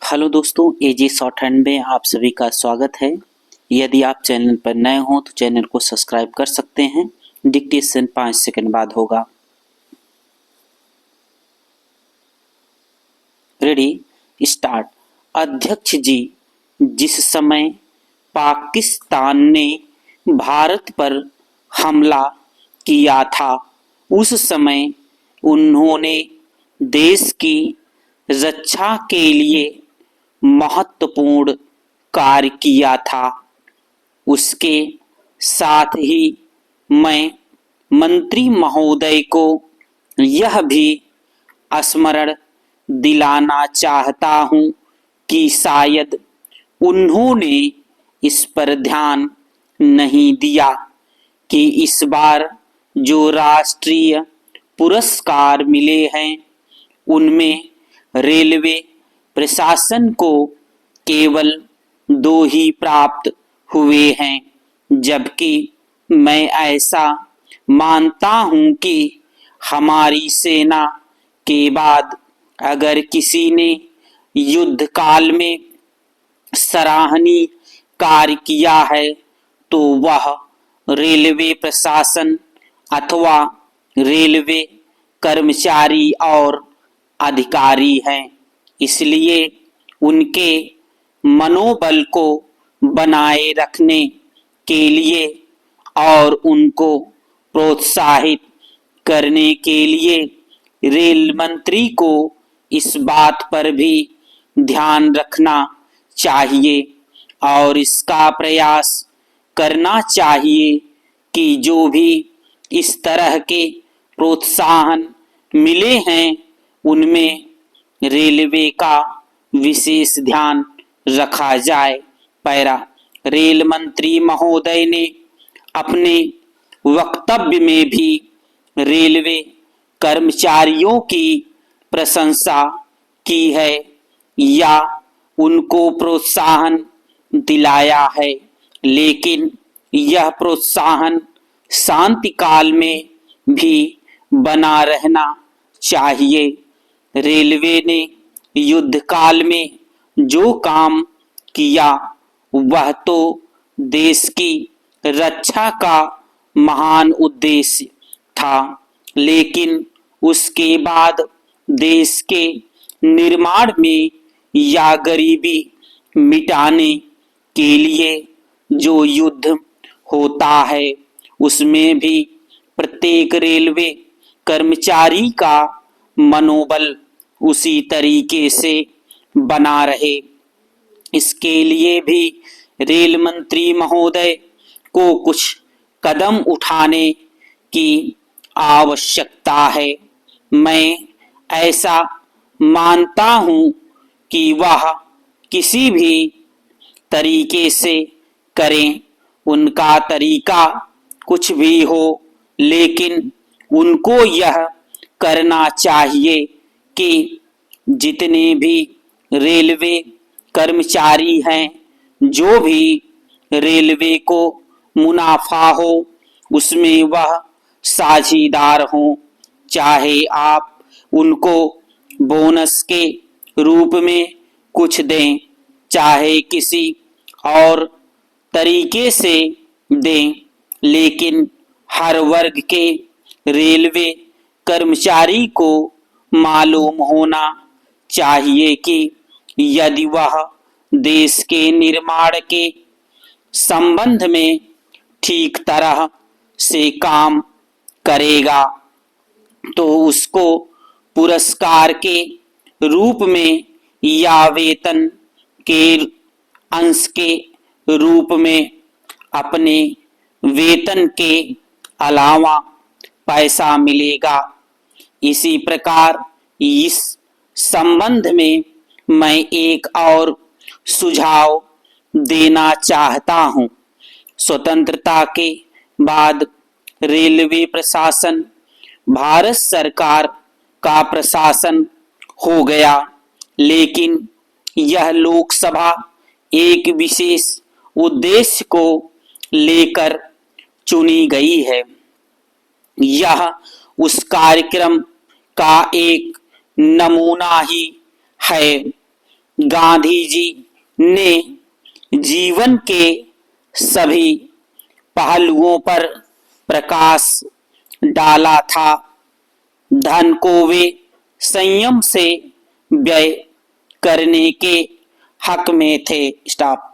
Hello दोस्तों, एजी short hand में आप सभी का स्वागत है। यदि आप चैनल पर नए हो तो चैनल को सब्सक्राइब कर सकते हैं। डिक्टेशन 5 सेकंड बाद होगा। Ready, start. अध्यक्ष जी, जिस समय पाकिस्तान ने भारत पर हमला किया था उस समय उन्होंने देश की रक्षा के लिए महत्वपूर्ण कार्य किया था। उसके साथ ही मैं मंत्री महोदय को यह भी स्मरण दिलाना चाहता हूं कि शायद उन्होंने इस पर ध्यान नहीं दिया कि इस बार जो राष्ट्रीय पुरस्कार मिले हैं उनमें रेलवे प्रशासन को केवल 2 ही प्राप्त हुए हैं, जबकि मैं ऐसा मानता हूं कि हमारी सेना के बाद अगर किसी ने युद्ध काल में सराहनीय कार्य किया है तो वह रेलवे प्रशासन अथवा रेलवे कर्मचारी और अधिकारी हैं। इसलिए उनके मनोबल को बनाए रखने के लिए और उनको प्रोत्साहित करने के लिए रेल मंत्री को इस बात पर भी ध्यान रखना चाहिए और इसका प्रयास करना चाहिए कि जो भी इस तरह के प्रोत्साहन मिले हैं उनमें रेलवे का विशेष ध्यान रखा जाए। पैरा, रेल मंत्री महोदय ने अपने वक्तव्य में भी रेलवे कर्मचारियों की प्रशंसा की है या उनको प्रोत्साहन दिलाया है, लेकिन यह प्रोत्साहन शांति काल में भी बना रहना चाहिए। रेलवे ने युद्ध काल में जो काम किया वह तो देश की रक्षा का महान उद्देश्य था, लेकिन उसके बाद देश के निर्माण में या गरीबी मिटाने के लिए जो युद्ध होता है उसमें भी प्रत्येक रेलवे कर्मचारी का मनोबल उसी तरीके से बना रहे। इसके लिए भी रेल मंत्री महोदय को कुछ कदम उठाने की आवश्यकता है। मैं ऐसा मानता हूं कि वह किसी भी तरीके से करें, उनका तरीका कुछ भी हो, लेकिन उनको यह करना चाहिए कि जितने भी रेलवे कर्मचारी हैं, जो भी रेलवे को मुनाफा हो उसमें वह साझीदार हों। चाहे आप उनको बोनस के रूप में कुछ दें, चाहे किसी और तरीके से दें, लेकिन हर वर्ग के रेलवे कर्मचारी को मालूम होना चाहिए कि यदि वह देश के निर्माण के संबंध में ठीक तरह से काम करेगा तो उसको पुरस्कार के रूप में या वेतन के अंश के रूप में अपने वेतन के अलावा पैसा मिलेगा। इसी प्रकार इस संबंध में मैं एक और सुझाव देना चाहता हूं। स्वतंत्रता के बाद रेलवे प्रशासन भारत सरकार का प्रशासन हो गया, लेकिन यह लोकसभा एक विशेष उद्देश्य को लेकर चुनी गई है। यह उस कार्यक्रम का एक नमूना ही है गांधी जी ने जीवन के सभी पहलुओं पर प्रकाश डाला था। धन को वे संयम से व्यय करने के हक में थे। स्टॉप।